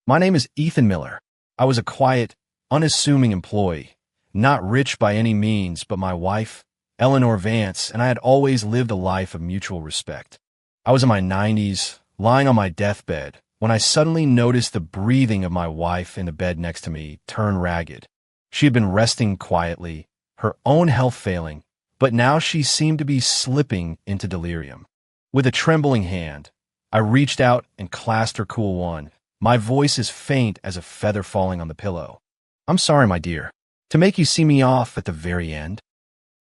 My name is Ethan Miller. I was a quiet, unassuming employee, not rich by any means, but my wife, Eleanor Vance, and I had always lived a life of mutual respect. I was in my 90s, lying on my deathbed, when I suddenly noticed the breathing of my wife in the bed next to me turn ragged. She had been resting quietly, her own health failing, but now she seemed to be slipping into delirium. With a trembling hand, I reached out and clasped her cool one, my voice as faint as a feather falling on the pillow. "I'm sorry, my dear, to make you see me off at the very end."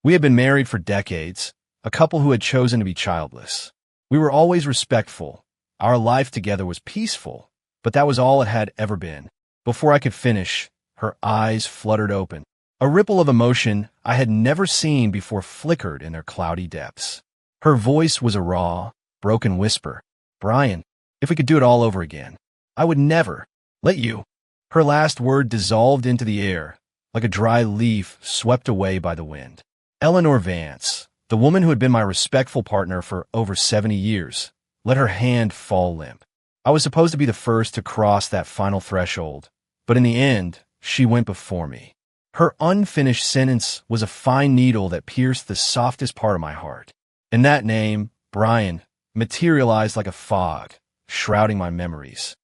We had been married for decades, a couple who had chosen to be childless. We were always respectful. Our life together was peaceful, but that was all it had ever been. Before I could finish, her eyes fluttered open. A ripple of emotion I had never seen before flickered in their cloudy depths. Her voice was a raw, broken whisper. "Brian, if we could do it all over again, I would never let you." Her last word dissolved into the air, like a dry leaf swept away by the wind. Eleanor Vance, the woman who had been my respectful partner for over 70 years, let her hand fall limp. I was supposed to be the first to cross that final threshold, but in the end, she went before me. Her unfinished sentence was a fine needle that pierced the softest part of my heart. And that name, Brian, materialized like a fog, shrouding my memories.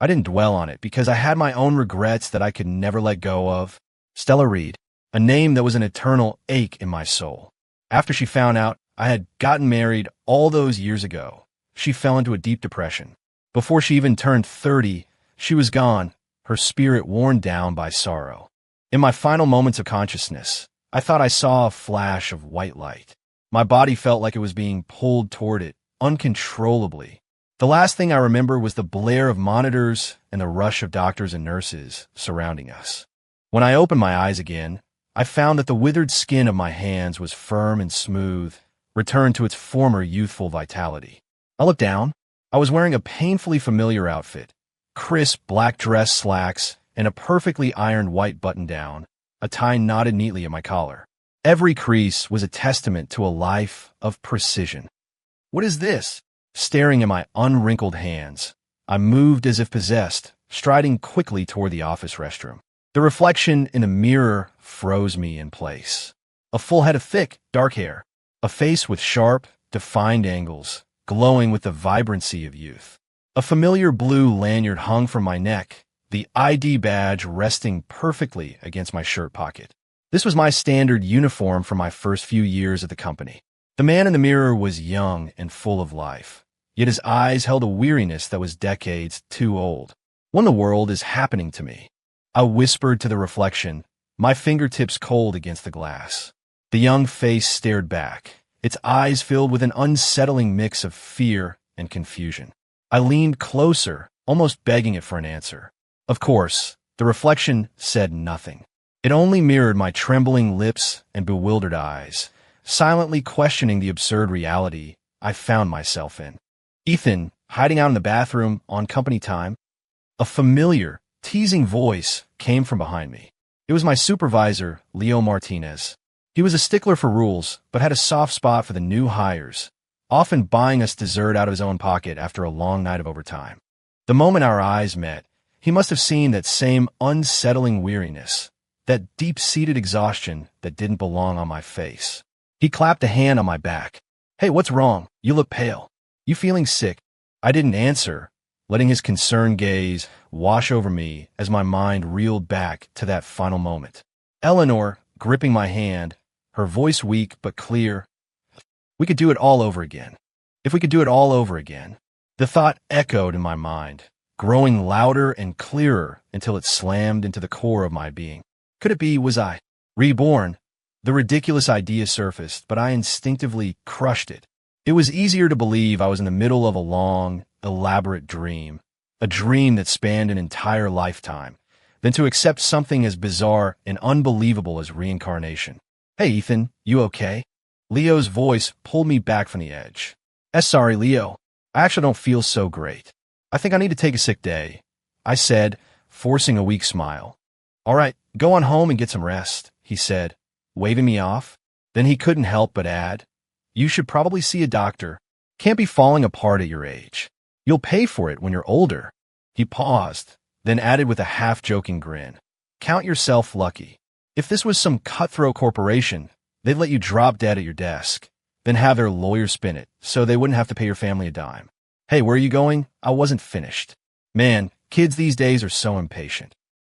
I didn't dwell on it because I had my own regrets that I could never let go of. Stella Reed, a name that was an eternal ache in my soul. After she found out I had gotten married all those years ago, she fell into a deep depression. Before she even turned 30, she was gone, her spirit worn down by sorrow. In my final moments of consciousness, I thought I saw a flash of white light. My body felt like it was being pulled toward it, uncontrollably. The last thing I remember was the blare of monitors and the rush of doctors and nurses surrounding us. When I opened my eyes again, I found that the withered skin of my hands was firm and smooth, returned to its former youthful vitality. I looked down. I was wearing a painfully familiar outfit, crisp black dress slacks, and a perfectly ironed white button-down, a tie knotted neatly at my collar. Every crease was a testament to a life of precision. "What is this?" Staring at my unwrinkled hands, I moved as if possessed, striding quickly toward the office restroom. The reflection in a mirror froze me in place. A full head of thick, dark hair, a face with sharp, defined angles, glowing with the vibrancy of youth. A familiar blue lanyard hung from my neck, the ID badge resting perfectly against my shirt pocket. This was my standard uniform for my first few years at the company. The man in the mirror was young and full of life, yet his eyes held a weariness that was decades too old. "What in the world is happening to me?" I whispered to the reflection, my fingertips cold against the glass. The young face stared back, its eyes filled with an unsettling mix of fear and confusion. I leaned closer, almost begging it for an answer. Of course, the reflection said nothing. It only mirrored my trembling lips and bewildered eyes, silently questioning the absurd reality I found myself in. "Ethan, hiding out in the bathroom on company time?" A familiar, teasing voice came from behind me. It was my supervisor, Leo Martinez. He was a stickler for rules, but had a soft spot for the new hires, often buying us dessert out of his own pocket after a long night of overtime. The moment our eyes met, he must have seen that same unsettling weariness, that deep-seated exhaustion that didn't belong on my face. He clapped a hand on my back. "Hey, what's wrong? You look pale. You feeling sick?" I didn't answer, letting his concerned gaze wash over me as my mind reeled back to that final moment. Eleanor, gripping my hand, her voice weak but clear. "We could do it all over again. If we could do it all over again." The thought echoed in my mind, growing louder and clearer until it slammed into the core of my being. Could it be, was I reborn? The ridiculous idea surfaced, but I instinctively crushed it. It was easier to believe I was in the middle of a long, elaborate dream, a dream that spanned an entire lifetime, than to accept something as bizarre and unbelievable as reincarnation. "Hey, Ethan, you okay?" Leo's voice pulled me back from the edge. Sorry, Leo. I actually don't feel so great. I think I need to take a sick day," I said, forcing a weak smile. "All right, go on home and get some rest," he said, waving me off. Then he couldn't help but add, "You should probably see a doctor. Can't be falling apart at your age. You'll pay for it when you're older." He paused, then added with a half-joking grin. Count yourself lucky. If this was some cutthroat corporation, they'd let you drop dead at your desk, then have their lawyer spin it, so they wouldn't have to pay your family a dime. Hey, where are you going? I wasn't finished. Man, kids these days are so impatient.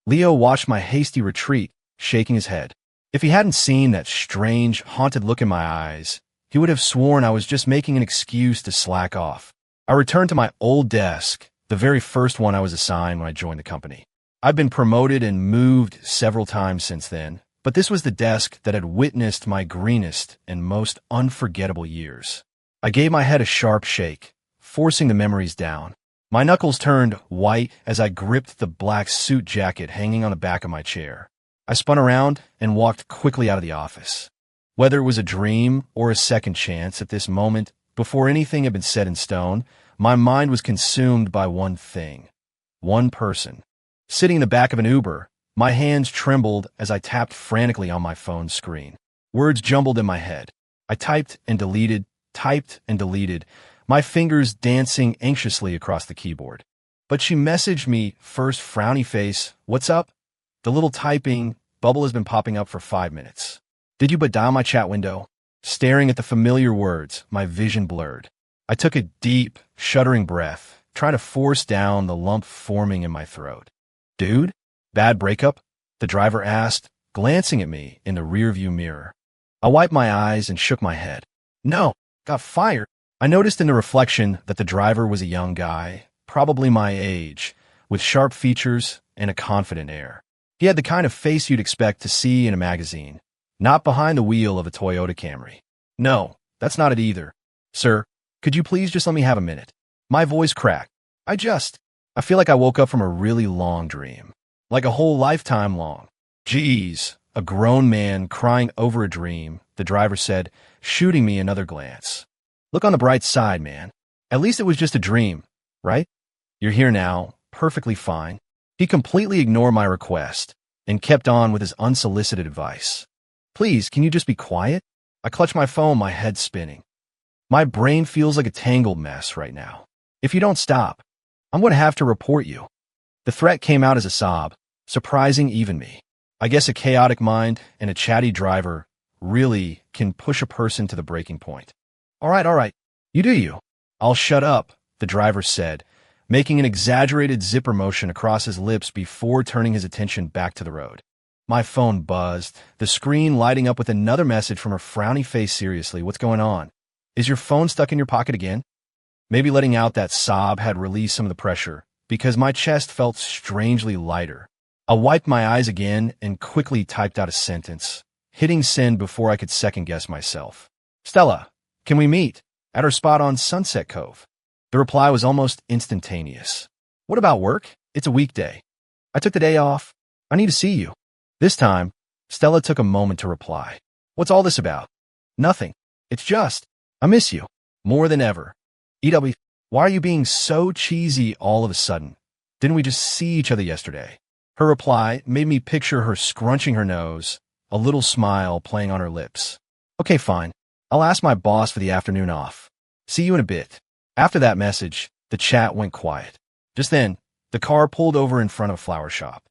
Leo watched my hasty retreat, shaking his head. If he hadn't seen that strange, haunted look in my eyes, he would have sworn I was just making an excuse to slack off. I returned to my old desk, the very first one I was assigned when I joined the company. I've been promoted and moved several times since then, but this was the desk that had witnessed my greenest and most unforgettable years. I gave my head a sharp shake, forcing the memories down. My knuckles turned white as I gripped the black suit jacket hanging on the back of my chair. I spun around and walked quickly out of the office. Whether it was a dream or a second chance at this moment, before anything had been set in stone, my mind was consumed by one thing. One person. Sitting in the back of an Uber, my hands trembled as I tapped frantically on my phone screen. Words jumbled in my head. I typed and deleted, my fingers dancing anxiously across the keyboard. But she messaged me, first frowny face, "What's up?" The little typing bubble has been popping up for 5 minutes. Did you but dial my chat window? Staring at the familiar words, my vision blurred. I took a deep, shuddering breath, trying to force down the lump forming in my throat. Dude? Bad breakup? The driver asked, glancing at me in the rearview mirror. I wiped my eyes and shook my head. No, got fired. I noticed in the reflection that the driver was a young guy, probably my age, with sharp features and a confident air. He had the kind of face you'd expect to see in a magazine, not behind the wheel of a Toyota Camry. No, that's not it either. Sir, could you please just let me have a minute? My voice cracked. I feel like I woke up from a really long dream. Like a whole lifetime long. Geez, a grown man crying over a dream, the driver said, shooting me another glance. Look on the bright side, man. At least it was just a dream, right? You're here now, perfectly fine. He completely ignored my request and kept on with his unsolicited advice. Please, can you just be quiet? I clutched my phone, my head spinning. My brain feels like a tangled mess right now. If you don't stop, I'm going to have to report you. The threat came out as a sob, surprising even me. I guess a chaotic mind and a chatty driver really can push a person to the breaking point. All right. You do you. I'll shut up, the driver said, making an exaggerated zipper motion across his lips before turning his attention back to the road. My phone buzzed, the screen lighting up with another message from her frowny face. Seriously, what's going on? Is your phone stuck in your pocket again? Maybe letting out that sob had released some of the pressure, because my chest felt strangely lighter. I wiped my eyes again and quickly typed out a sentence, hitting send before I could second-guess myself. Stella, can we meet? At our spot on Sunset Cove. The reply was almost instantaneous. What about work? It's a weekday. I took the day off. I need to see you. This time, Stella took a moment to reply. What's all this about? Nothing. It's just, I miss you. More than ever. EW, why are you being so cheesy all of a sudden? Didn't we just see each other yesterday? Her reply made me picture her scrunching her nose, a little smile playing on her lips. Okay, fine. I'll ask my boss for the afternoon off. See you in a bit. After that message, the chat went quiet. Just then, the car pulled over in front of a flower shop.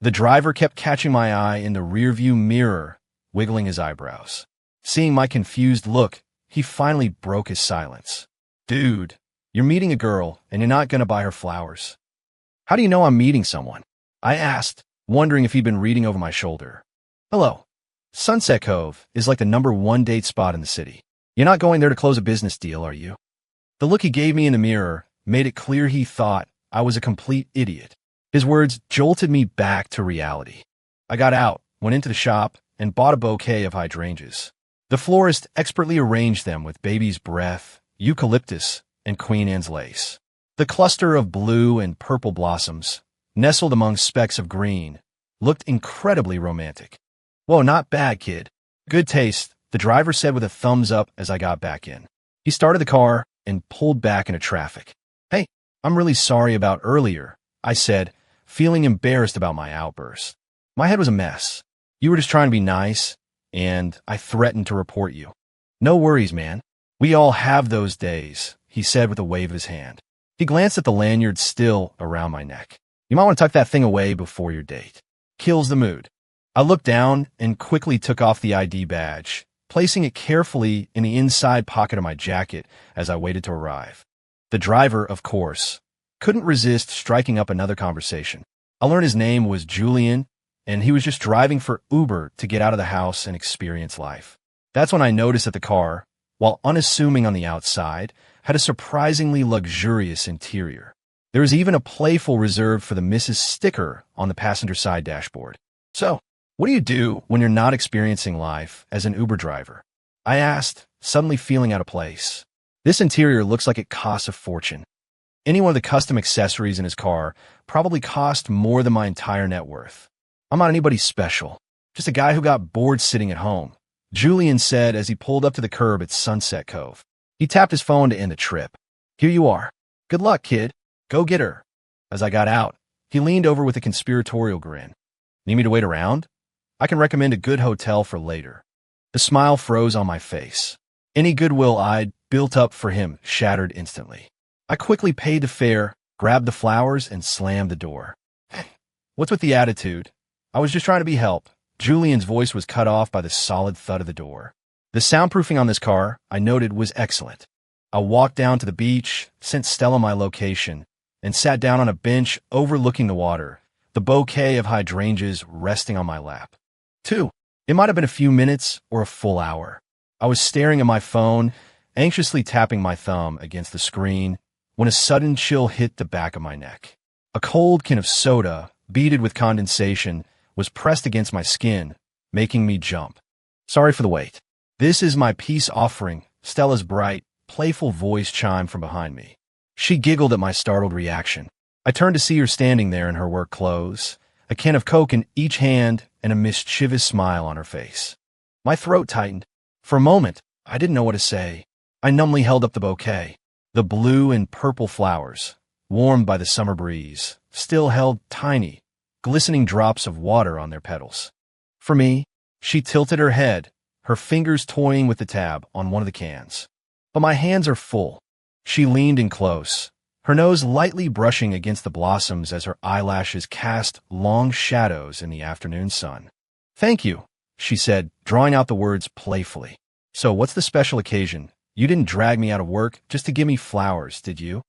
The driver kept catching my eye in the rearview mirror, wiggling his eyebrows. Seeing my confused look, he finally broke his silence. Dude, you're meeting a girl, and you're not going to buy her flowers. How do you know I'm meeting someone? I asked, wondering if he'd been reading over my shoulder. Hello. Sunset Cove is like the #1 date spot in the city. You're not going there to close a business deal, are you? The look he gave me in the mirror made it clear he thought I was a complete idiot. His words jolted me back to reality. I got out, went into the shop, and bought a bouquet of hydrangeas. The florist expertly arranged them with baby's breath, eucalyptus, and Queen Anne's lace. The cluster of blue and purple blossoms, nestled among specks of green, looked incredibly romantic. Whoa, not bad, kid. Good taste, the driver said with a thumbs up as I got back in. He started the car and pulled back into traffic. Hey, I'm really sorry about earlier, I said, feeling embarrassed about my outburst. My head was a mess. You were just trying to be nice, and I threatened to report you. No worries, man. We all have those days, he said with a wave of his hand. He glanced at the lanyard still around my neck. You might want to tuck that thing away before your date. Kills the mood. I looked down and quickly took off the ID badge, placing it carefully in the inside pocket of my jacket as I waited to arrive. The driver, of course, couldn't resist striking up another conversation. I learned his name was Julian, and he was just driving for Uber to get out of the house and experience life. That's when I noticed that the car, while unassuming on the outside, had a surprisingly luxurious interior. There was even a playful reserved for the Mrs. sticker on the passenger side dashboard. So, what do you do when you're not experiencing life as an Uber driver? I asked, suddenly feeling out of place. This interior looks like it costs a fortune. Any one of the custom accessories in his car probably cost more than my entire net worth. I'm not anybody special, just a guy who got bored sitting at home, Julian said as he pulled up to the curb at Sunset Cove. He tapped his phone to end the trip. Here you are. Good luck, kid. Go get her. As I got out, he leaned over with a conspiratorial grin. Need me to wait around? I can recommend a good hotel for later. The smile froze on my face. Any goodwill I'd built up for him shattered instantly. I quickly paid the fare, grabbed the flowers, and slammed the door. What's with the attitude? I was just trying to be helped. Julian's voice was cut off by the solid thud of the door. The soundproofing on this car, I noted, was excellent. I walked down to the beach, sent Stella my location, and sat down on a bench overlooking the water, the bouquet of hydrangeas resting on my lap. It might have been a few minutes or a full hour. I was staring at my phone, anxiously tapping my thumb against the screen, when a sudden chill hit the back of my neck. A cold can of soda, beaded with condensation, was pressed against my skin, making me jump. Sorry for the wait. This is my peace offering, Stella's bright, playful voice chimed from behind me. She giggled at my startled reaction. I turned to see her standing there in her work clothes, a can of Coke in each hand and a mischievous smile on her face. My throat tightened. For a moment, I didn't know what to say. I numbly held up the bouquet. The blue and purple flowers, warmed by the summer breeze, still held tiny, glistening drops of water on their petals. For me, she tilted her head, her fingers toying with the tab on one of the cans. But my hands are full. She leaned in close, her nose lightly brushing against the blossoms as her eyelashes cast long shadows in the afternoon sun. Thank you, she said, drawing out the words playfully. So what's the special occasion? You didn't drag me out of work just to give me flowers, did you?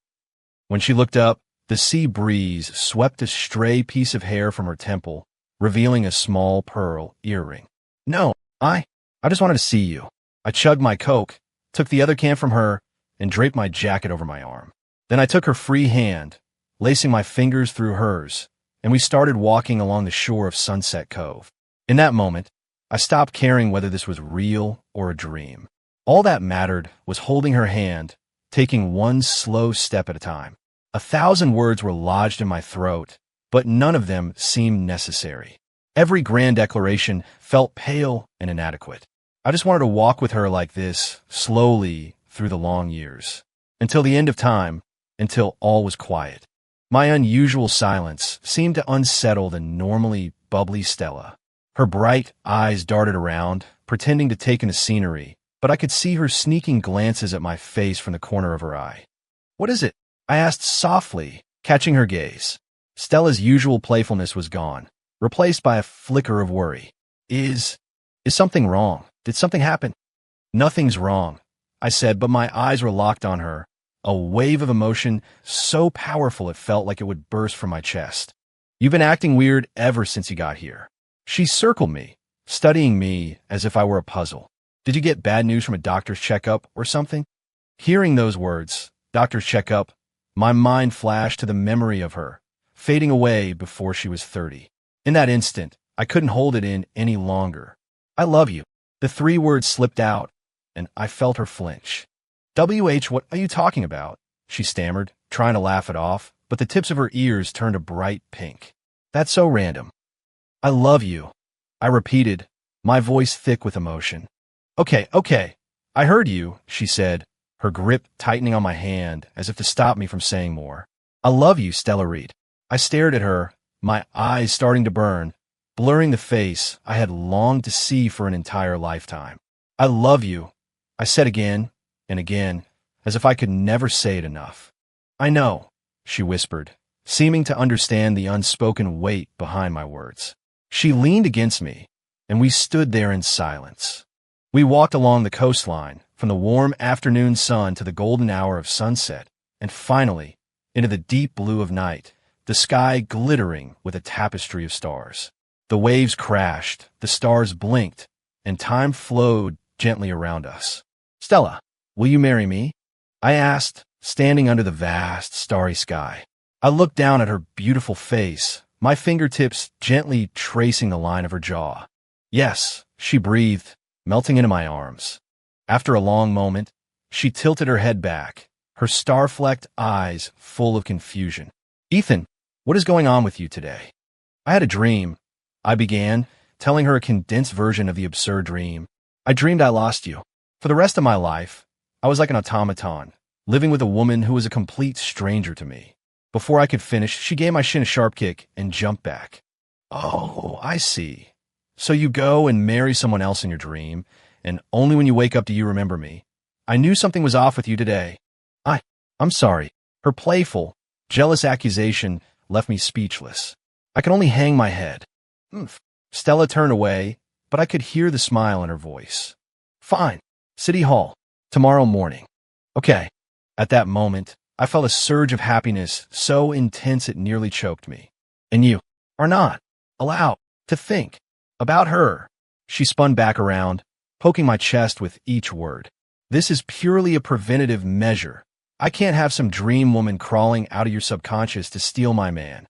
When she looked up, the sea breeze swept a stray piece of hair from her temple, revealing a small pearl earring. No, I just wanted to see you. I chugged my Coke, took the other can from her, and draped my jacket over my arm. Then I took her free hand, lacing my fingers through hers, and we started walking along the shore of Sunset Cove. In that moment, I stopped caring whether this was real or a dream. All that mattered was holding her hand, taking one slow step at a time. 1,000 words were lodged in my throat, but none of them seemed necessary. Every grand declaration felt pale and inadequate. I just wanted to walk with her like this, slowly, through the long years. Until the end of time, until all was quiet. My unusual silence seemed to unsettle the normally bubbly Stella. Her bright eyes darted around, pretending to take in the scenery, but I could see her sneaking glances at my face from the corner of her eye. What is it? I asked softly, catching her gaze. Stella's usual playfulness was gone, replaced by a flicker of worry. Is something wrong? Did something happen? Nothing's wrong, I said, but my eyes were locked on her, a wave of emotion so powerful it felt like it would burst from my chest. You've been acting weird ever since you got here. She circled me, studying me as if I were a puzzle. Did you get bad news from a doctor's checkup or something? Hearing those words, doctor's checkup, my mind flashed to the memory of her, fading away before she was 30. In that instant, I couldn't hold it in any longer. I love you. The 3 words slipped out, and I felt her flinch. What are you talking about? She stammered, trying to laugh it off, but the tips of her ears turned a bright pink. That's so random. I love you, I repeated, my voice thick with emotion. Okay, I heard you, she said, her grip tightening on my hand as if to stop me from saying more. I love you, Stella Reed. I stared at her, my eyes starting to burn, blurring the face I had longed to see for an entire lifetime. I love you, I said again and again, as if I could never say it enough. I know, she whispered, seeming to understand the unspoken weight behind my words. She leaned against me, and we stood there in silence. We walked along the coastline, from the warm afternoon sun to the golden hour of sunset, and finally, into the deep blue of night, the sky glittering with a tapestry of stars. The waves crashed, the stars blinked, and time flowed gently around us. "Stella, will you marry me?" I asked, standing under the vast, starry sky. I looked down at her beautiful face, my fingertips gently tracing the line of her jaw. "Yes," she breathed, melting into my arms. After a long moment, she tilted her head back, her star-flecked eyes full of confusion. "Ethan, what is going on with you today?" "I had a dream," I began, telling her a condensed version of the absurd dream. "I dreamed I lost you. For the rest of my life, I was like an automaton, living with a woman who was a complete stranger to me." Before I could finish, she gave my shin a sharp kick and jumped back. "Oh, I see. So you go and marry someone else in your dream, and only when you wake up do you remember me. I knew something was off with you today. I'm sorry." Her playful, jealous accusation left me speechless. I could only hang my head. Stella turned away, but I could hear the smile in her voice. "Fine. City Hall. Tomorrow morning." "Okay." At that moment, I felt a surge of happiness so intense it nearly choked me. "And you are not allowed to think about her." She spun back around, poking my chest with each word. "This is purely a preventative measure. I can't have some dream woman crawling out of your subconscious to steal my man."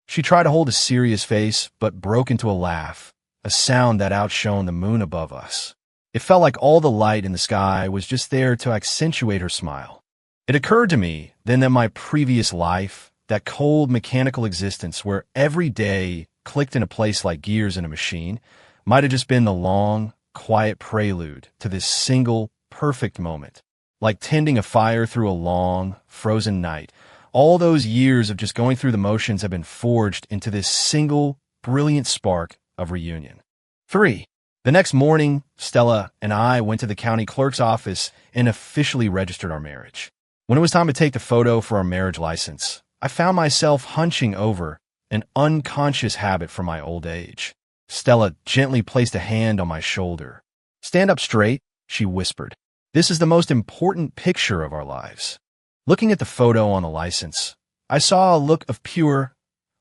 She tried to hold a serious face, but broke into a laugh, a sound that outshone the moon above us. It felt like all the light in the sky was just there to accentuate her smile. It occurred to me then that my previous life, that cold mechanical existence where every day clicked in a place like gears in a machine, might have just been the long, quiet prelude to this single, perfect moment. Like tending a fire through a long, frozen night, all those years of just going through the motions have been forged into this single, brilliant spark of reunion. 3. The next morning, Stella and I went to the county clerk's office and officially registered our marriage. When it was time to take the photo for our marriage license, I found myself hunching over, an unconscious habit from my old age. Stella gently placed a hand on my shoulder. "Stand up straight," she whispered. "This is the most important picture of our lives." Looking at the photo on the license, I saw a look of pure,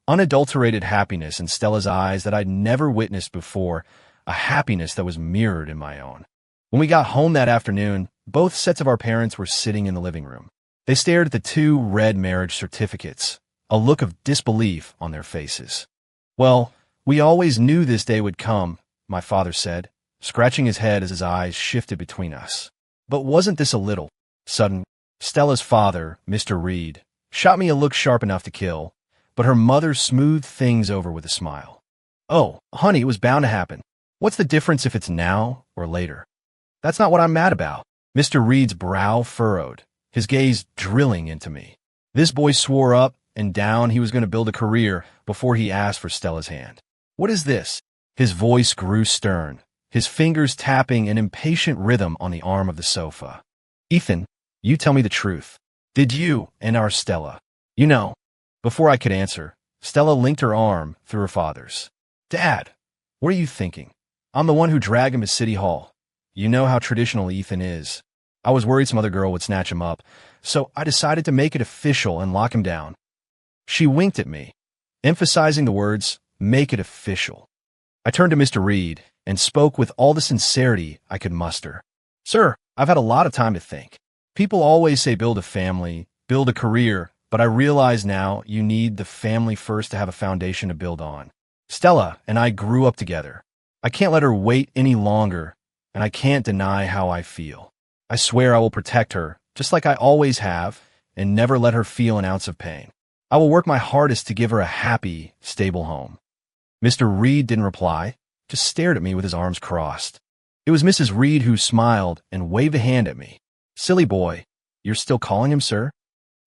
unadulterated happiness in Stella's eyes that I'd never witnessed before, a happiness that was mirrored in my own. When we got home that afternoon, both sets of our parents were sitting in the living room. They stared at the 2 red marriage certificates, a look of disbelief on their faces. "Well, we always knew this day would come," my father said, scratching his head as his eyes shifted between us. "But wasn't this a little sudden?" Stella's father, Mr. Reed, shot me a look sharp enough to kill, but her mother smoothed things over with a smile. "Oh, honey, it was bound to happen. What's the difference if it's now or later?" "That's not what I'm mad about." Mr. Reed's brow furrowed, his gaze drilling into me. This boy swore up and down he was going to build a career before he asked for Stella's hand. "What is this?" His voice grew stern, his fingers tapping an impatient rhythm on the arm of the sofa. "Ethan, you tell me the truth. Did you and our Stella, you know?" Before I could answer, Stella linked her arm through her father's. "Dad, what are you thinking? I'm the one who dragged him to City Hall. You know how traditional Ethan is. I was worried some other girl would snatch him up, so I decided to make it official and lock him down." She winked at me, emphasizing the words, "make it official." I turned to Mr. Reed and spoke with all the sincerity I could muster. "Sir, I've had a lot of time to think. People always say build a family, build a career, but I realize now you need the family first to have a foundation to build on. Stella and I grew up together. I can't let her wait any longer, and I can't deny how I feel. I swear I will protect her, just like I always have, and never let her feel an ounce of pain. I will work my hardest to give her a happy, stable home." Mr. Reed didn't reply, just stared at me with his arms crossed. It was Mrs. Reed who smiled and waved a hand at me. "Silly boy, you're still calling him sir?"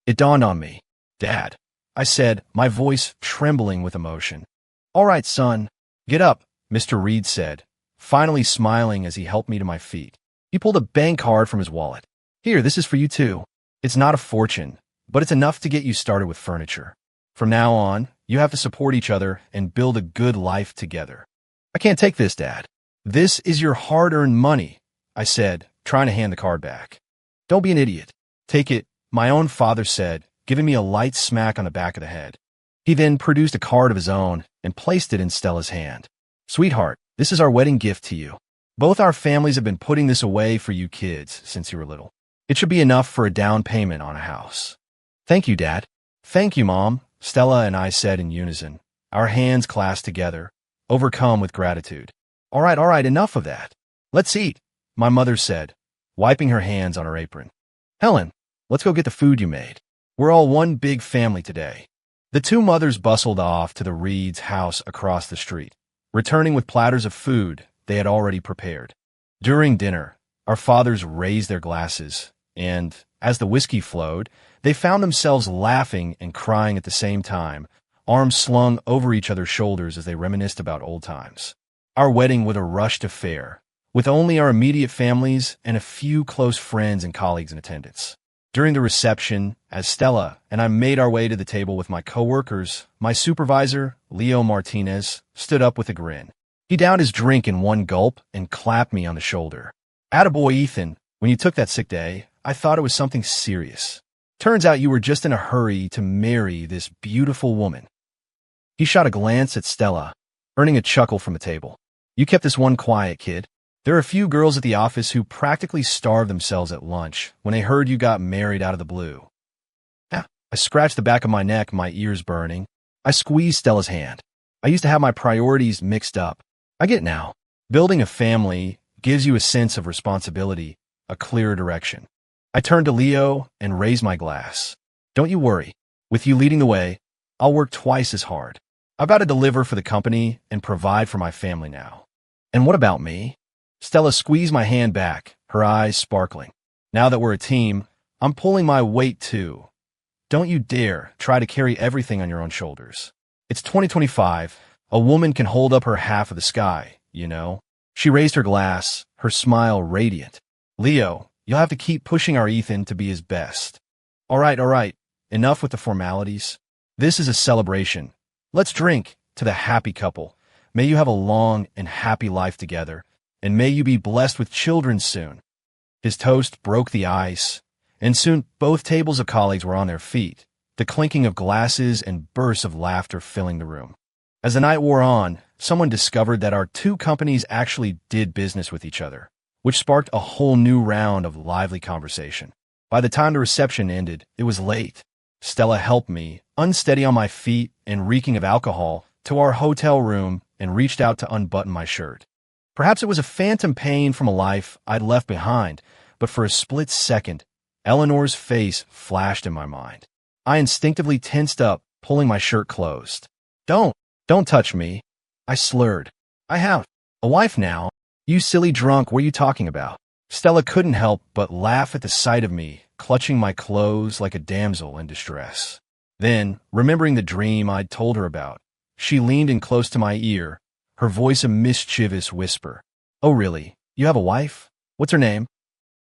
It dawned on me. "Dad," I said, my voice trembling with emotion. "All right, son, get up," Mr. Reed said, finally smiling as he helped me to my feet. He pulled a bank card from his wallet. "Here, this is for you too. It's not a fortune, but it's enough to get you started with furniture." From now on, you have to support each other and build a good life together. I can't take this, Dad. This is your hard-earned money, I said, trying to hand the card back. Don't be an idiot. Take it, my own father said, giving me a light smack on the back of the head. He then produced a card of his own and placed it in Stella's hand. Sweetheart, this is our wedding gift to you. Both our families have been putting this away for you kids since you were little. It should be enough for a down payment on a house. Thank you, Dad. Thank you, Mom, Stella and I said in unison, our hands clasped together, overcome with gratitude. All right, enough of that. Let's eat, my mother said, wiping her hands on her apron. Helen, let's go get the food you made. We're all one big family today. The two mothers bustled off to the Reed's house across the street, returning with platters of food they had already prepared. During dinner, our fathers raised their glasses, and, as the whiskey flowed, they found themselves laughing and crying at the same time, arms slung over each other's shoulders as they reminisced about old times. Our wedding was a rushed affair, with only our immediate families and a few close friends and colleagues in attendance. During the reception, as Stella and I made our way to the table with my coworkers, my supervisor, Leo Martinez, stood up with a grin. He downed his drink in one gulp and clapped me on the shoulder. Attaboy, Ethan, when you took that sick day, I thought it was something serious. Turns out you were just in a hurry to marry this beautiful woman. He shot a glance at Stella, earning a chuckle from the table. You kept this one quiet, kid. There are a few girls at the office who practically starved themselves at lunch when they heard you got married out of the blue. I scratched the back of my neck, my ears burning. I squeezed Stella's hand. I used to have my priorities mixed up. I get it now. Building a family gives you a sense of responsibility, a clearer direction. I turned to Leo and raised my glass. Don't you worry. With you leading the way, I'll work twice as hard. I've got to deliver for the company and provide for my family now. And what about me? Stella squeezed my hand back, her eyes sparkling. Now that we're a team, I'm pulling my weight too. Don't you dare try to carry everything on your own shoulders. It's 2025. A woman can hold up her half of the sky, you know? She raised her glass, her smile radiant. Leo, you'll have to keep pushing our Ethan to be his best. All right. Enough with the formalities. This is a celebration. Let's drink to the happy couple. May you have a long and happy life together, and may you be blessed with children soon. His toast broke the ice, and soon both tables of colleagues were on their feet, the clinking of glasses and bursts of laughter filling the room. As the night wore on, someone discovered that our two companies actually did business with each other, which sparked a whole new round of lively conversation. By the time the reception ended, it was late. Stella helped me, unsteady on my feet and reeking of alcohol, to our hotel room and reached out to unbutton my shirt. Perhaps it was a phantom pain from a life I'd left behind, but for a split second, Eleanor's face flashed in my mind. I instinctively tensed up, pulling my shirt closed. Don't touch me. I slurred. I have a wife now. You silly drunk, what are you talking about? Stella couldn't help but laugh at the sight of me, clutching my clothes like a damsel in distress. Then, remembering the dream I'd told her about, she leaned in close to my ear, her voice a mischievous whisper. Oh really? You have a wife? What's her name?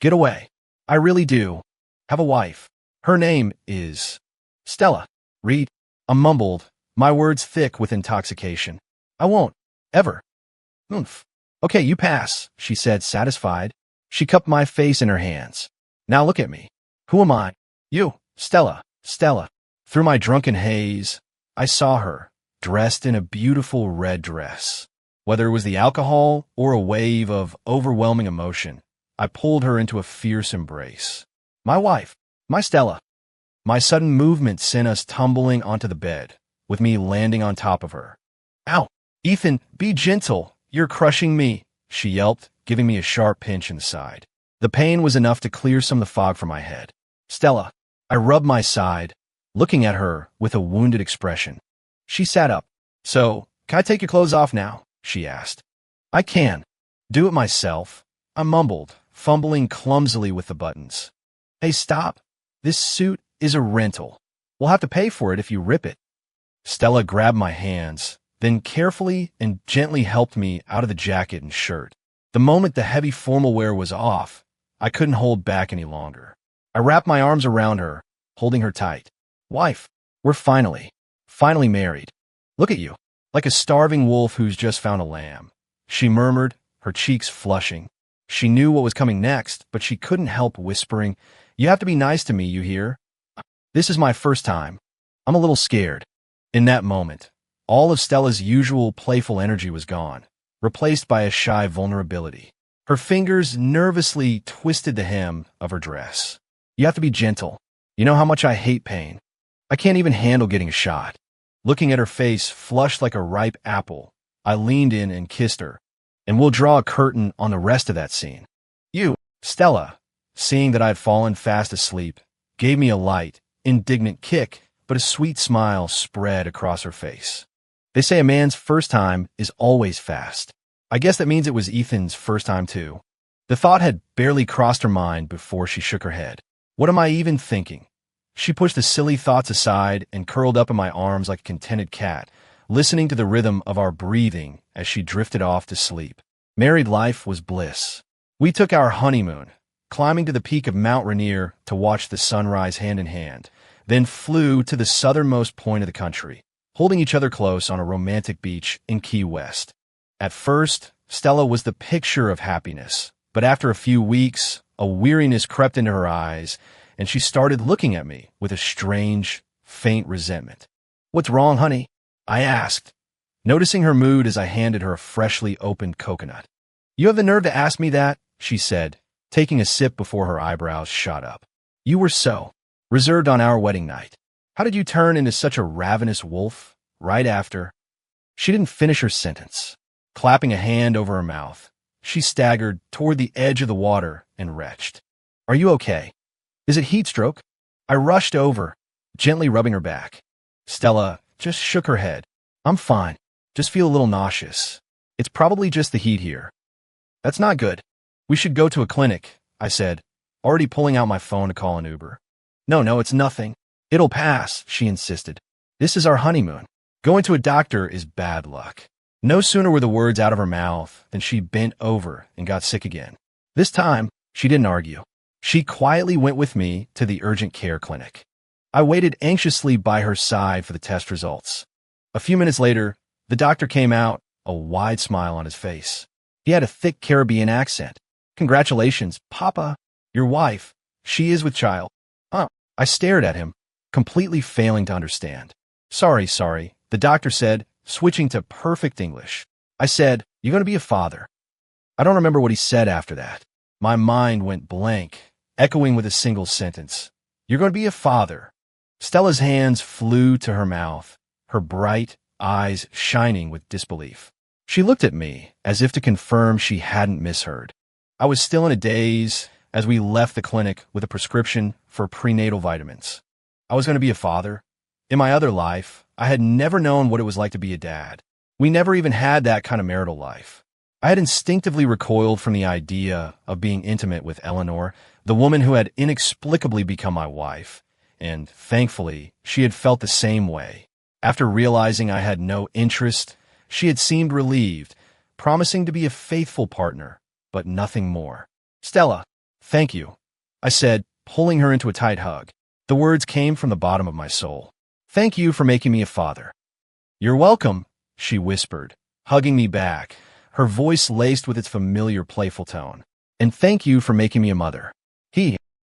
Get away. I really do. Have a wife. Her name is Stella. Reed. I mumbled, my words thick with intoxication. I won't. Ever. Oomph. Okay, you pass, she said, satisfied. She cupped my face in her hands. Now look at me. Who am I? You. Stella. Through my drunken haze, I saw her, dressed in a beautiful red dress. Whether it was the alcohol or a wave of overwhelming emotion, I pulled her into a fierce embrace. My wife. My Stella. My sudden movement sent us tumbling onto the bed, with me landing on top of her. Ow! Ethan, be gentle. You're crushing me, she yelped, giving me a sharp pinch in the side. The pain was enough to clear some of the fog from my head. Stella. I rubbed my side, looking at her with a wounded expression. She sat up. So, can I take your clothes off now? She asked. I can. Do it myself. I mumbled, fumbling clumsily with the buttons. Hey, stop. This suit is a rental. We'll have to pay for it if you rip it. Stella grabbed my hands, then carefully and gently helped me out of the jacket and shirt. The moment the heavy formal wear was off, I couldn't hold back any longer. I wrapped my arms around her, holding her tight. Wife, we're finally. Finally married. Look at you. Like a starving wolf who's just found a lamb. She murmured, her cheeks flushing. She knew what was coming next, but she couldn't help whispering, "You have to be nice to me, you hear? This is my first time. I'm a little scared." In that moment, all of Stella's usual playful energy was gone, replaced by a shy vulnerability. Her fingers nervously twisted the hem of her dress. "You have to be gentle. You know how much I hate pain. I can't even handle getting a shot." Looking at her face flushed like a ripe apple, I leaned in and kissed her. "And we'll draw a curtain on the rest of that scene." "You, Stella," seeing that I had fallen fast asleep, gave me a light, indignant kick, but a sweet smile spread across her face. They say a man's first time is always fast. I guess that means it was Ethan's first time too. The thought had barely crossed her mind before she shook her head. What am I even thinking? She pushed the silly thoughts aside and curled up in my arms like a contented cat, listening to the rhythm of our breathing as she drifted off to sleep. Married life was bliss. We took our honeymoon, climbing to the peak of Mount Rainier to watch the sunrise hand in hand, then flew to the southernmost point of the country, holding each other close on a romantic beach in Key West. At first, Stella was the picture of happiness, but after a few weeks, a weariness crept into her eyes, and she started looking at me with a strange, faint resentment. "What's wrong, honey?" I asked, noticing her mood as I handed her a freshly opened coconut. "You have the nerve to ask me that," she said, taking a sip before her eyebrows shot up. "You were so reserved on our wedding night. How did you turn into such a ravenous wolf right after—" She didn't finish her sentence. Clapping a hand over her mouth, she staggered toward the edge of the water and retched. "Are you okay? Is it heat stroke?" I rushed over, gently rubbing her back. Stella just shook her head. "I'm fine. Just feel a little nauseous. It's probably just the heat here." "That's not good. We should go to a clinic," I said, already pulling out my phone to call an Uber. No, it's nothing. It'll pass," she insisted. "This is our honeymoon. Going to a doctor is bad luck." No sooner were the words out of her mouth than she bent over and got sick again. This time, she didn't argue. She quietly went with me to the urgent care clinic. I waited anxiously by her side for the test results. A few minutes later, the doctor came out, a wide smile on his face. He had a thick Caribbean accent. "Congratulations, Papa. Your wife. She is with child." "Huh?" I stared at him, completely failing to understand. Sorry, the doctor said, switching to perfect English. I said, "You're going to be a father." I don't remember what he said after that. My mind went blank, echoing with a single sentence. "You're going to be a father." Stella's hands flew to her mouth, her bright eyes shining with disbelief. She looked at me as if to confirm she hadn't misheard. I was still in a daze as we left the clinic with a prescription for prenatal vitamins. I was going to be a father. In my other life, I had never known what it was like to be a dad. We never even had that kind of marital life. I had instinctively recoiled from the idea of being intimate with Eleanor, the woman who had inexplicably become my wife, and thankfully, she had felt the same way. After realizing I had no interest, she had seemed relieved, promising to be a faithful partner, but nothing more. "Stella, thank you," I said, pulling her into a tight hug. The words came from the bottom of my soul. "Thank you for making me a father." "You're welcome," she whispered, hugging me back, her voice laced with its familiar playful tone. "And thank you for making me a mother."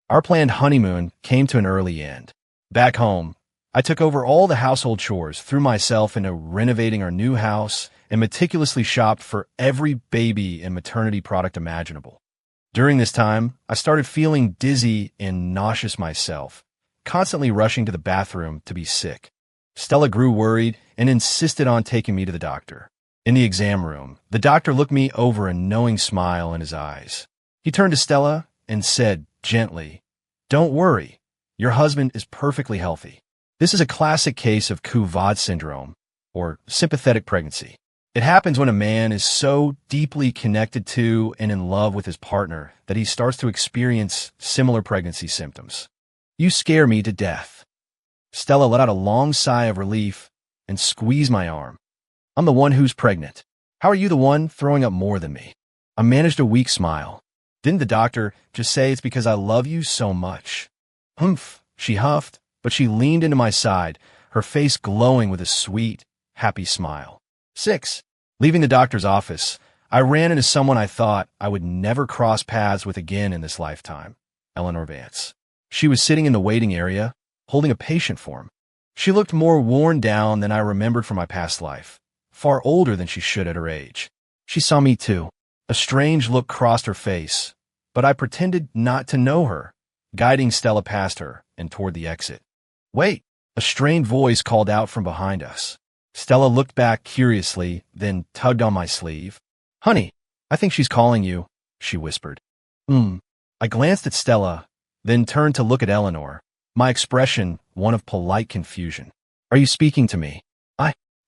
Our planned honeymoon came to an early end. Back home, I took over all the household chores, threw myself into renovating our new house, and meticulously shopped for every baby and maternity product imaginable. During this time, I started feeling dizzy and nauseous myself, constantly rushing to the bathroom to be sick. Stella grew worried and insisted on taking me to the doctor. In the exam room, the doctor looked me over, a knowing smile in his eyes. He turned to Stella and said gently, "Don't worry. Your husband is perfectly healthy. This is a classic case of Kuvad syndrome, or sympathetic pregnancy. It happens when a man is so deeply connected to and in love with his partner that he starts to experience similar pregnancy symptoms." "You scare me to death." Stella let out a long sigh of relief and squeezed my arm. "I'm the one who's pregnant. How are you the one throwing up more than me?" I managed a weak smile. "Didn't the doctor just say it's because I love you so much?" "Humph," she huffed, but she leaned into my side, her face glowing with a sweet, happy smile. 6. Leaving the doctor's office, I ran into someone I thought I would never cross paths with again in this lifetime, Eleanor Vance. She was sitting in the waiting area, holding a patient form. She looked more worn down than I remembered from my past life, far older than she should at her age. She saw me too. A strange look crossed her face, but I pretended not to know her, guiding Stella past her and toward the exit. "Wait!" A strained voice called out from behind us. Stella looked back curiously, then tugged on my sleeve. "Honey, I think she's calling you," she whispered. I glanced at Stella, then turned to look at Eleanor, my expression one of polite confusion. "Are you speaking to me?"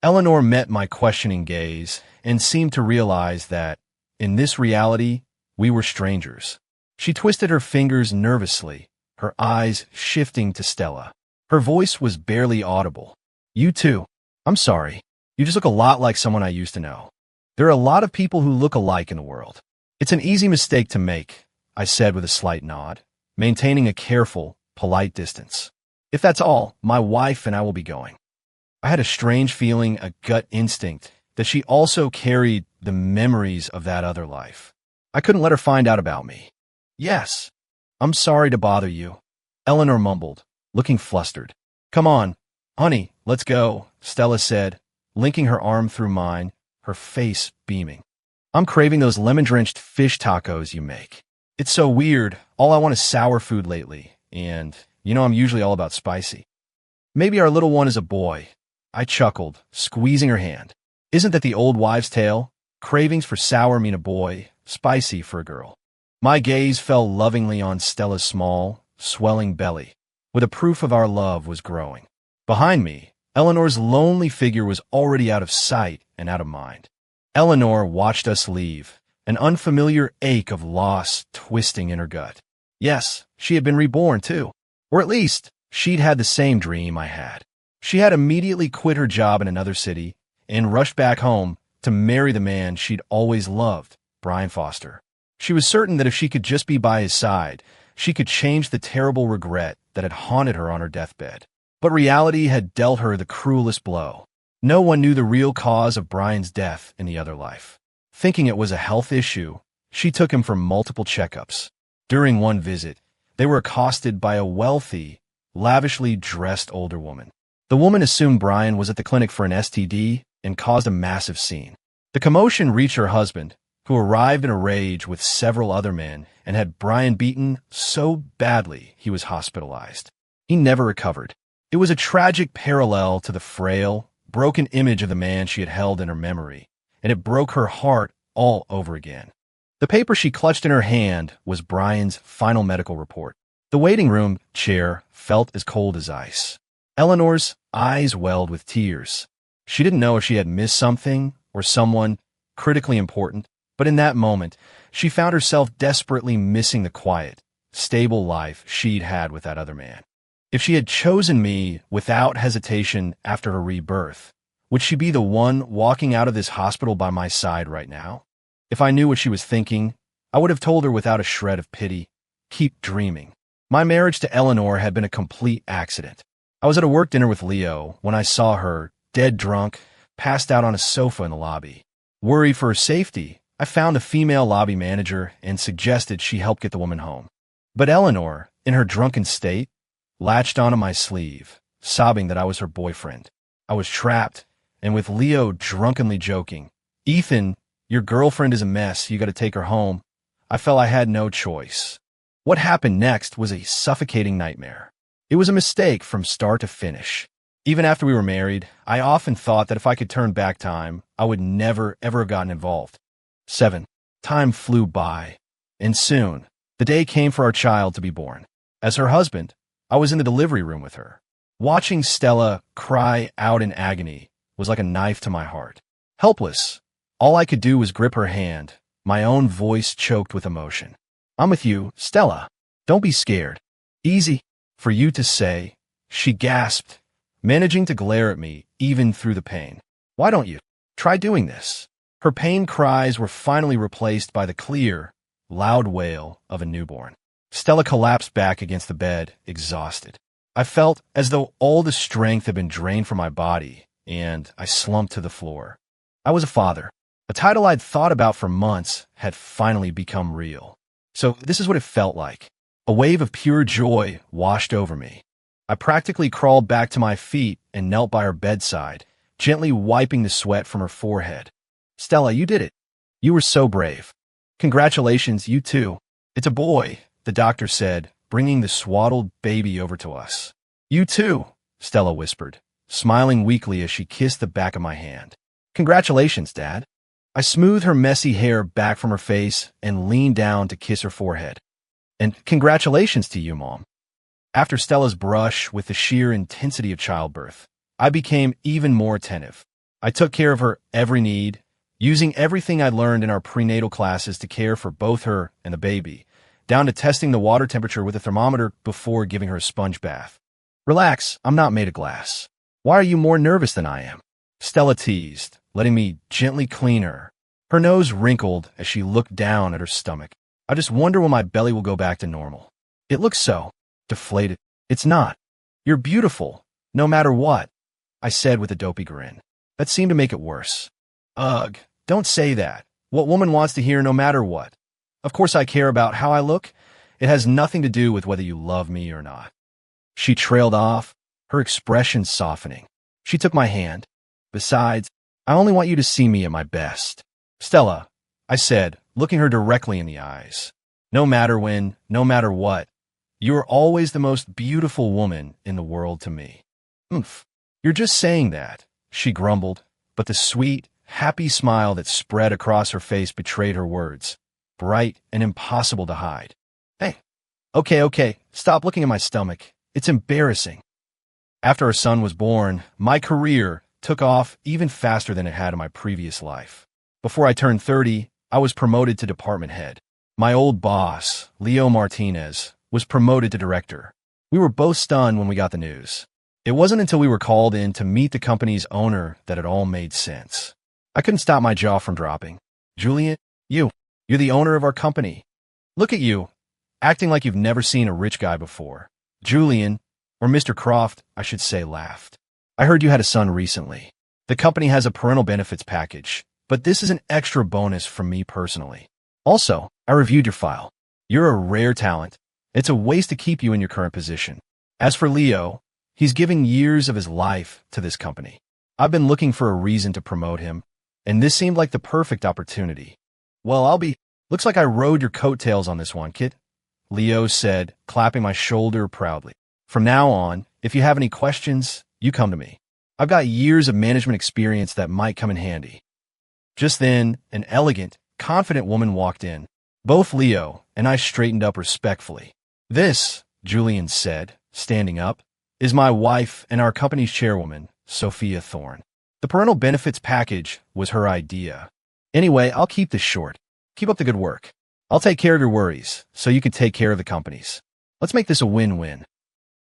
Eleanor met my questioning gaze and seemed to realize that, in this reality, we were strangers. She twisted her fingers nervously, her eyes shifting to Stella. Her voice was barely audible. "You too. I'm sorry. You just look a lot like someone I used to know. There are a lot of people who look alike in the world. It's an easy mistake to make," I said with a slight nod, maintaining a careful, polite distance. "If that's all, my wife and I will be going." I had a strange feeling, a gut instinct, that she also carried the memories of that other life. I couldn't let her find out about me. "Yes, I'm sorry to bother you," Eleanor mumbled, looking flustered. "Come on, honey, let's go," Stella said, linking her arm through mine, her face beaming. "I'm craving those lemon-drenched fish tacos you make. It's so weird, all I want is sour food lately, and I'm usually all about spicy." "Maybe our little one is a boy," I chuckled, squeezing her hand. "Isn't that the old wives' tale? Cravings for sour mean a boy, spicy for a girl." My gaze fell lovingly on Stella's small, swelling belly, where the proof of our love was growing. Behind me, Eleanor's lonely figure was already out of sight and out of mind. Eleanor watched us leave, an unfamiliar ache of loss twisting in her gut. Yes, she had been reborn too. Or at least, she'd had the same dream I had. She had immediately quit her job in another city and rushed back home to marry the man she'd always loved, Brian Foster. She was certain that if she could just be by his side, she could change the terrible regret that had haunted her on her deathbed. But reality had dealt her the cruelest blow. No one knew the real cause of Brian's death in the other life. Thinking it was a health issue, she took him for multiple checkups. During one visit, they were accosted by a wealthy, lavishly dressed older woman. The woman assumed Brian was at the clinic for an STD and caused a massive scene. The commotion reached her husband, who arrived in a rage with several other men and had Brian beaten so badly he was hospitalized. He never recovered. It was a tragic parallel to the frail, broken image of the man she had held in her memory, and it broke her heart all over again. The paper she clutched in her hand was Brian's final medical report. The waiting room chair felt as cold as ice. Eleanor's eyes welled with tears. She didn't know if she had missed something or someone critically important, but in that moment, she found herself desperately missing the quiet, stable life she'd had with that other man. If she had chosen me without hesitation after her rebirth, would she be the one walking out of this hospital by my side right now? If I knew what she was thinking, I would have told her without a shred of pity, "Keep dreaming." My marriage to Eleanor had been a complete accident. I was at a work dinner with Leo when I saw her, dead drunk, passed out on a sofa in the lobby. Worried for her safety, I found a female lobby manager and suggested she help get the woman home. But Eleanor, in her drunken state, latched onto my sleeve, sobbing that I was her boyfriend. I was trapped, and with Leo drunkenly joking, "Ethan, your girlfriend is a mess, you gotta take her home," I felt I had no choice. What happened next was a suffocating nightmare. It was a mistake from start to finish. Even after we were married, I often thought that if I could turn back time, I would never, ever have gotten involved. 7. Time flew by, and soon, the day came for our child to be born. As her husband, I was in the delivery room with her. Watching Stella cry out in agony was like a knife to my heart. Helpless, all I could do was grip her hand, my own voice choked with emotion. "I'm with you, Stella. Don't be scared. Easy for you to say," she gasped, managing to glare at me even through the pain. "Why don't you try doing this?" Her pain cries were finally replaced by the clear, loud wail of a newborn. Stella collapsed back against the bed, exhausted. I felt as though all the strength had been drained from my body, and I slumped to the floor. I was a father. A title I'd thought about for months had finally become real. So this is what it felt like. A wave of pure joy washed over me. I practically crawled back to my feet and knelt by her bedside, gently wiping the sweat from her forehead. Stella, you did it. You were so brave. Congratulations, you too. It's a boy, the doctor said, bringing the swaddled baby over to us. You too, Stella whispered, smiling weakly as she kissed the back of my hand. Congratulations, Dad. I smoothed her messy hair back from her face and leaned down to kiss her forehead. And congratulations to you, Mom. After Stella's brush with the sheer intensity of childbirth, I became even more attentive. I took care of her every need, using everything I learned in our prenatal classes to care for both her and the baby, down to testing the water temperature with a thermometer before giving her a sponge bath. Relax, I'm not made of glass. Why are you more nervous than I am? Stella teased, letting me gently clean her. Her nose wrinkled as she looked down at her stomach. I just wonder when my belly will go back to normal. It looks so deflated. It's not. You're beautiful, no matter what, I said with a dopey grin. That seemed to make it worse. Ugh, don't say that. What woman wants to hear no matter what? Of course I care about how I look. It has nothing to do with whether you love me or not. She trailed off, her expression softening. She took my hand. Besides, I only want you to see me at my best. Stella, I said, looking her directly in the eyes. No matter when, no matter what, you are always the most beautiful woman in the world to me. Oomph. You're just saying that, she grumbled, but the sweet, happy smile that spread across her face betrayed her words, bright and impossible to hide. Hey, okay, stop looking at my stomach. It's embarrassing. After our son was born, my career took off even faster than it had in my previous life. Before I turned 30, I was promoted to department head. My old boss, Leo Martinez, was promoted to director. We were both stunned when we got the news. It wasn't until we were called in to meet the company's owner that it all made sense. I couldn't stop my jaw from dropping. Julian, you're the owner of our company. Look at you, acting like you've never seen a rich guy before. Julian, or Mr. Croft, I should say, laughed. I heard you had a son recently. The company has a parental benefits package, but this is an extra bonus from me personally. Also, I reviewed your file. You're a rare talent. It's a waste to keep you in your current position. As for Leo, he's giving years of his life to this company. I've been looking for a reason to promote him, and this seemed like the perfect opportunity. Well, looks like I rode your coattails on this one, kid, Leo said, clapping my shoulder proudly. From now on, if you have any questions, you come to me. I've got years of management experience that might come in handy. Just then, an elegant, confident woman walked in. Both Leo and I straightened up respectfully. This, Julian said, standing up, is my wife and our company's chairwoman, Sophia Thorne. The parental benefits package was her idea. Anyway, I'll keep this short. Keep up the good work. I'll take care of your worries, so you can take care of the company's. Let's make this a win-win.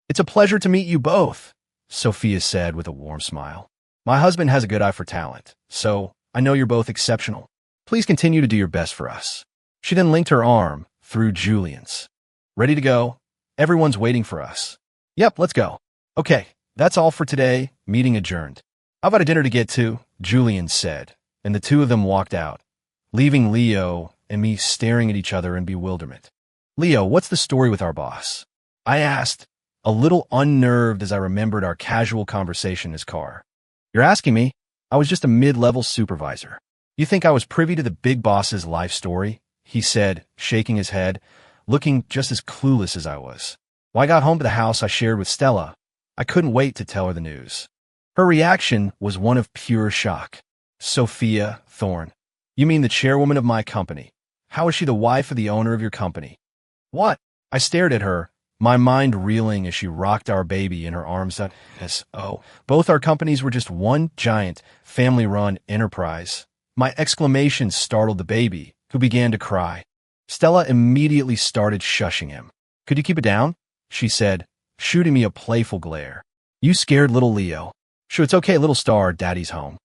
It's a pleasure to meet you both, Sophia said with a warm smile. My husband has a good eye for talent, so I know you're both exceptional. Please continue to do your best for us. She then linked her arm through Julian's. Ready to go? Everyone's waiting for us. Yep, let's go. Okay, that's all for today. Meeting adjourned. I've got a dinner to get to, Julian said, and the two of them walked out, leaving Leo and me staring at each other in bewilderment. Leo, what's the story with our boss? I asked, a little unnerved as I remembered our casual conversation in his car. You're asking me? I was just a mid-level supervisor. You think I was privy to the big boss's life story? He said, shaking his head, looking just as clueless as I was. When I got home to the house I shared with Stella, I couldn't wait to tell her the news. Her reaction was one of pure shock. Sophia Thorne. You mean the chairwoman of my company? How is she the wife of the owner of your company? What? I stared at her, my mind reeling as she rocked our baby in her arms. Both our companies were just one giant, family-run enterprise. My exclamation startled the baby, who began to cry. Stella immediately started shushing him. Could you keep it down? She said, shooting me a playful glare. You scared little Leo. Sure, it's okay, little star, Daddy's home.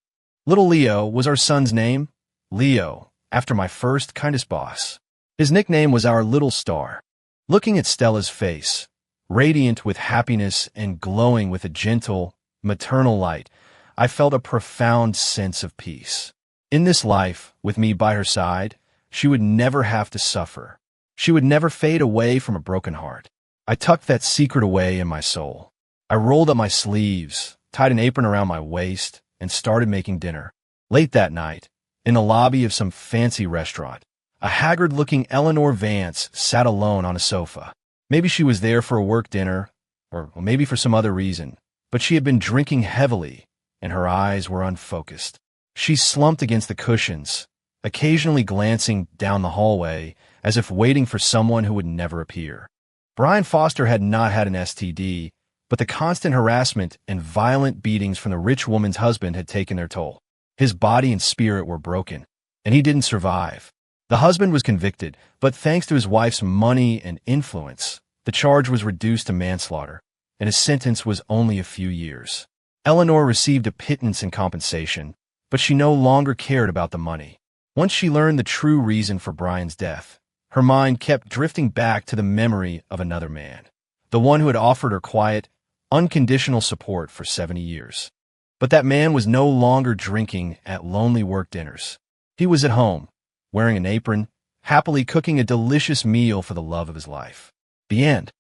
Little Leo was our son's name. Leo, after my first kindest boss. His nickname was our little star. Looking at Stella's face, Radiant with happiness and glowing with a gentle, maternal light, I felt a profound sense of peace. In this life, with me by her side, she would never have to suffer. She would never fade away from a broken heart. I tucked that secret away in my soul. I rolled up my sleeves, tied an apron around my waist, and started making dinner. Late that night, in the lobby of some fancy restaurant, a haggard-looking Eleanor Vance sat alone on a sofa. Maybe she was there for a work dinner, or maybe for some other reason, but she had been drinking heavily, and her eyes were unfocused. She slumped against the cushions, occasionally glancing down the hallway as if waiting for someone who would never appear. Brian Foster had not had an STD, but the constant harassment and violent beatings from the rich woman's husband had taken their toll. His body and spirit were broken, and he didn't survive. The husband was convicted, but thanks to his wife's money and influence, the charge was reduced to manslaughter, and his sentence was only a few years. Eleanor received a pittance in compensation, but she no longer cared about the money. Once she learned the true reason for Brian's death, her mind kept drifting back to the memory of another man, the one who had offered her quiet, unconditional support for 70 years. But that man was no longer drinking at lonely work dinners. He was at home, wearing an apron, happily cooking a delicious meal for the love of his life. The end.